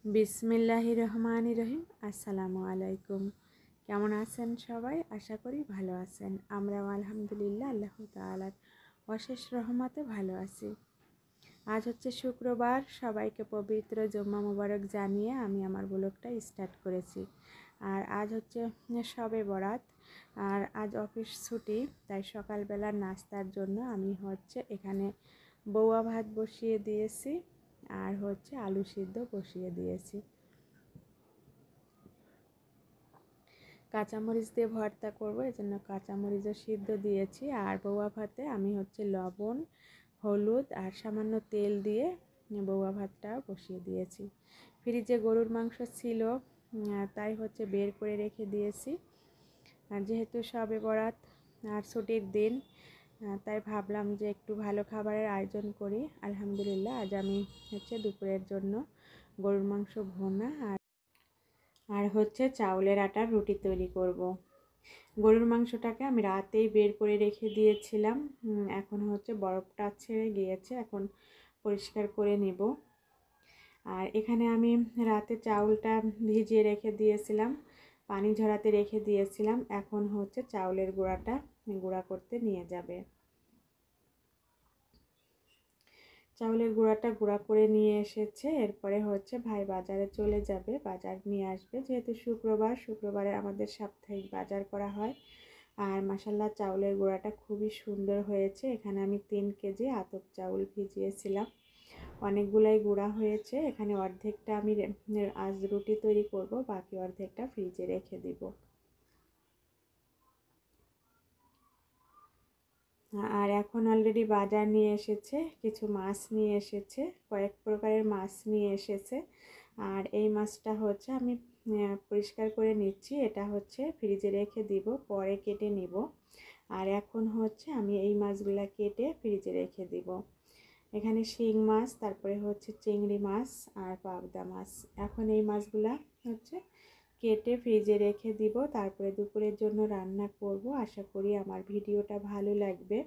বিসমিল্লাহির রহমানির রহিম। আসসালামু আলাইকুম। কেমন আছেন সবাই? আশা করি ভালো আছেন। আমরাও আলহামদুলিল্লাহ আল্লাহ তাআলার অশেষ রহমতে ভালো আছি। আজ হচ্ছে শুক্রবার। সবাইকে পবিত্র জুম্মা মুবারক জানিয়ে আমি আমার ব্লগটা স্টার্ট করেছি। আর আজ হচ্ছে শবে বরাত, আর আজ অফিস ছুটি, তাই সকালবেলা নাস্তার জন্য আমি হচ্ছে এখানে বউয়া ভাত বসিয়ে দিয়েছি আর হচ্ছে আলু সিদ্ধ বসিয়ে দিয়েছি। কাঁচামরিচ দিয়ে ভর্তা করব, এজন্য কাঁচামরিচও সিদ্ধ দিয়েছি। আর বউয়া ভাতে আমি হচ্ছে লবণ, হলুদ আর সামান্য তেল দিয়ে বউয়া ভাতটা বসিয়ে দিয়েছি। ফ্রিজে গরুর মাংস ছিল, তাই হচ্ছে বের করে রেখে দিয়েছি। আর যেহেতু শবে বরাত আর ছুটির দিন, তাই ভাবলাম যে একটু ভালো খাবারের আয়োজন করি। আলহামদুলিল্লাহ আজ আমি হচ্ছে দুপুরের জন্য গরুর মাংস ভুনা আর হচ্ছে চাউলের আটার রুটি তৈরি করব। গরুর মাংসটাকে আমি রাতেই বের করে রেখে দিয়েছিলাম, এখন হচ্ছে বরফটা ছেড়ে গিয়েছে, এখন পরিষ্কার করে নেব। আর এখানে আমি রাতে চাউলটা ভিজিয়ে রেখে দিয়েছিলাম, পানি ঝরাতে রেখে দিয়েছিলাম। এখন হচ্ছে চাউলের গুঁড়া করতে নিয়ে যাবে। চাউলের গুঁড়া করে নিয়ে এসেছে। এরপরে হচ্ছে ভাই বাজারে চলে যাবে, বাজার নিয়ে আসবে। যেহেতু শুক্রবারে আমাদের সাপ্তাহিক বাজার করা হয়। আর মাশাল্লাহ চাউলের গুঁড়াটা খুবই সুন্দর হয়েছে। এখানে আমি 3 কেজি আতপ চাউল ভিজিয়েছিলাম, অনেকগুলাই গুঁড়া হয়েছে। এখানে অর্ধেকটা আমি আজ রুটি তৈরি করব, বাকি অর্ধেকটা ফ্রিজে রেখে দিব। আর এখন অলরেডি বাজার নিয়ে এসেছে, কিছু মাছ নিয়ে এসেছে, কয়েক প্রকারের মাছ নিয়ে এসেছে। আর এই মাছটা হচ্ছে আমি পরিষ্কার করে নিচ্ছি, এটা হচ্ছে ফ্রিজে রেখে দিব, পরে কেটে নিব। আর এখন হচ্ছে আমি এই মাছগুলা কেটে ফ্রিজে রেখে দিব। এখানে শিং মাছ, তারপরে হচ্ছে চিংড়ি মাছ আর পাবদা মাছ। এখন এই মাছগুলা হচ্ছে কেটে ফ্রিজে রেখে দিব, তারপরে দুপুরের জন্য রান্না করব। আশা করি আমার ভিডিওটা ভালো লাগবে।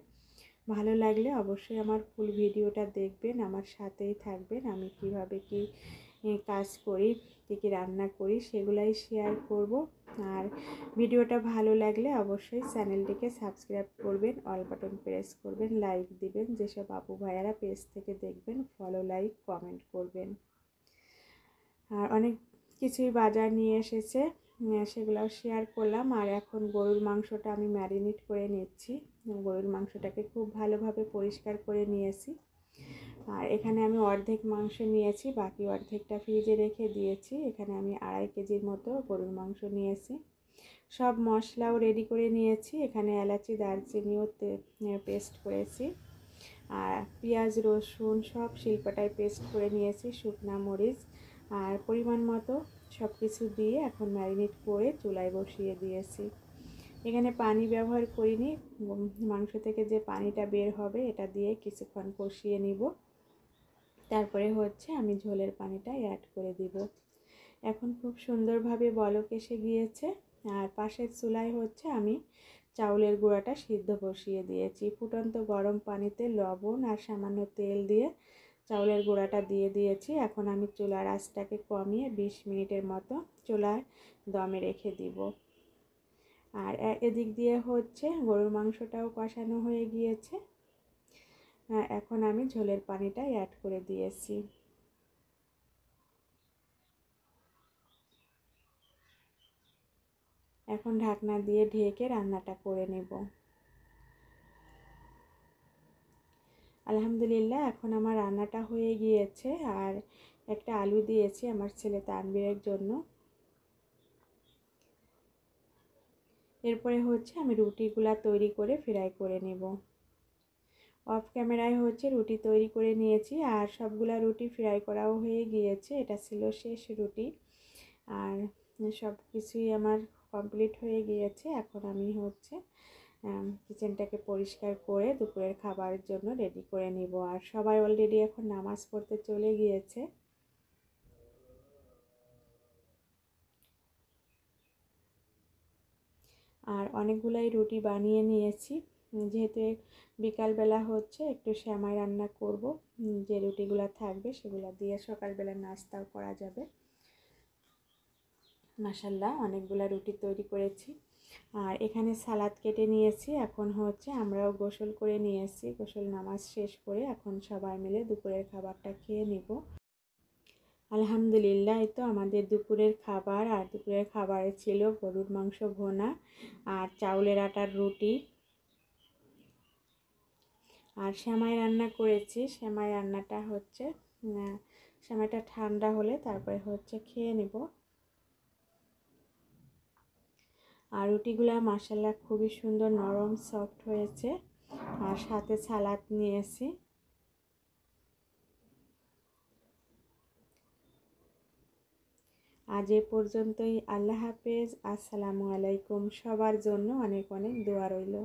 ভালো লাগলে অবশ্যই আমার ফুল ভিডিওটা দেখবেন, আমার সাথেই থাকবেন। আমি কিভাবে কি কাজ করি, কী রান্না করি সেগুলাই শেয়ার করব। আর ভিডিওটা ভালো লাগলে অবশ্যই চ্যানেলটিকে সাবস্ক্রাইব করবেন, অল বাটন প্রেস করবেন, লাইক দিবেন। যেসব আপু ভাইয়ারা পেজ থেকে দেখবেন ফলো, লাইক, কমেন্ট করবেন। আর অনেক কিছুই বাজার নিয়ে এসেছে, সেগুলোও শেয়ার করলাম। আর এখন গরুর মাংসটা আমি ম্যারিনেট করে নিচ্ছি। গরুর মাংসটাকে খুব ভালোভাবে পরিষ্কার করে নিয়েছি। আর এখানে আমি অর্ধেক মাংস নিয়েছি, বাকি অর্ধেকটা ফ্রিজে রেখে দিয়েছি। এখানে আমি 2.5 কেজির মতো গরুর মাংস নিয়েছি। সব মশলাও রেডি করে নিয়েছি। এখানে এলাচি, দারচিনিও পেস্ট করেছি। আর পেঁয়াজ, রসুন সব শিলপাটায় পেস্ট করে নিয়েছি, শুকনা মরিচ আর পরিমাণ মতো সব কিছু দিয়ে এখন ম্যারিনেট করে চুলায় বসিয়ে দিয়েছি। এখানে পানি ব্যবহার করিনি, মাংস থেকে যে পানিটা বের হবে এটা দিয়ে কিছুক্ষণ কষিয়ে নিব। তারপরে হচ্ছে আমি ঝোলের পানিটা অ্যাড করে দিব। এখন খুব সুন্দরভাবে বলক এসে গিয়েছে। আর পাশের চুলায় হচ্ছে আমি চাউলের গুঁড়াটা সিদ্ধ বসিয়ে দিয়েছি। ফুটন্ত গরম পানিতে লবণ আর সামান্য তেল দিয়ে চাউলের গুঁড়াটা দিয়ে দিয়েছি। এখন আমি চুলার আঁচটাকে কমিয়ে 20 মিনিটের মতো চুলায় দমে রেখে দিব। আর এদিক দিয়ে হচ্ছে গরুর মাংসটাও কষানো হয়ে গিয়েছে। এখন আমি ঝোলের পানিটা অ্যাড করে দিয়েছি। এখন ঢাকনা দিয়ে ঢেকে রান্নাটা করে নেব। আলহামদুলিল্লাহ এখন আমার রান্নাটা হয়ে গিয়েছে। আর একটা আলু দিয়েছি আমার ছেলে তানবীরের জন্য। এরপরে হচ্ছে আমি রুটিগুলা তৈরি করে ফ্রাই করে নেব। অফ ক্যামেরায় হচ্ছে রুটি তৈরি করে নিয়েছি, আর সবগুলা রুটি ফ্রাই করাও হয়ে গিয়েছে। এটা ছিল শেষ রুটি। আর সব কিছুই আমার কমপ্লিট হয়ে গিয়েছে। এখন আমি হচ্ছে কিচেনটাকে পরিষ্কার করে দুপুরের খাবারের জন্য রেডি করে নিব। আর সবাই অলরেডি এখন নামাজ পড়তে চলে গিয়েছে। আর অনেকগুলাই রুটি বানিয়ে নিয়েছি। যেহেতু বিকালবেলা হচ্ছে একটু সেমাই রান্না করব, যে রুটিগুলো থাকবে সেগুলো দিয়ে সকালবেলা নাস্তাও করা যাবে। মাশাল্লাহ অনেকগুলা রুটি তৈরি করেছি। আর এখানে সালাদ কেটে নিয়েছি। এখন হচ্ছে আমরাও গোসল করে নিয়েছি, গোসল নামাজ শেষ করে এখন সবাই মিলে দুপুরের খাবারটা খেয়ে নিব। আলহামদুলিল্লাহ, এই তো আমাদের দুপুরের খাবার। আর দুপুরের খাবারে ছিল গরুর মাংস ভুনা আর চাউলের আটার রুটি আর সেমাই রান্না করেছি। সেমাই রান্নাটা হচ্ছে সেমাইটা ঠান্ডা হলে তারপরে হচ্ছে খেয়ে নেব। আর রুটিগুলা মাশাল্লাহ খুবই সুন্দর নরম সফট হয়েছে। আর সাথে সালাদ নিয়েছি। আজ এ পর্যন্তই। আল্লাহ হাফেজ। আসসালামু আলাইকুম। সবার জন্য অনেক অনেক দোয়া রইল।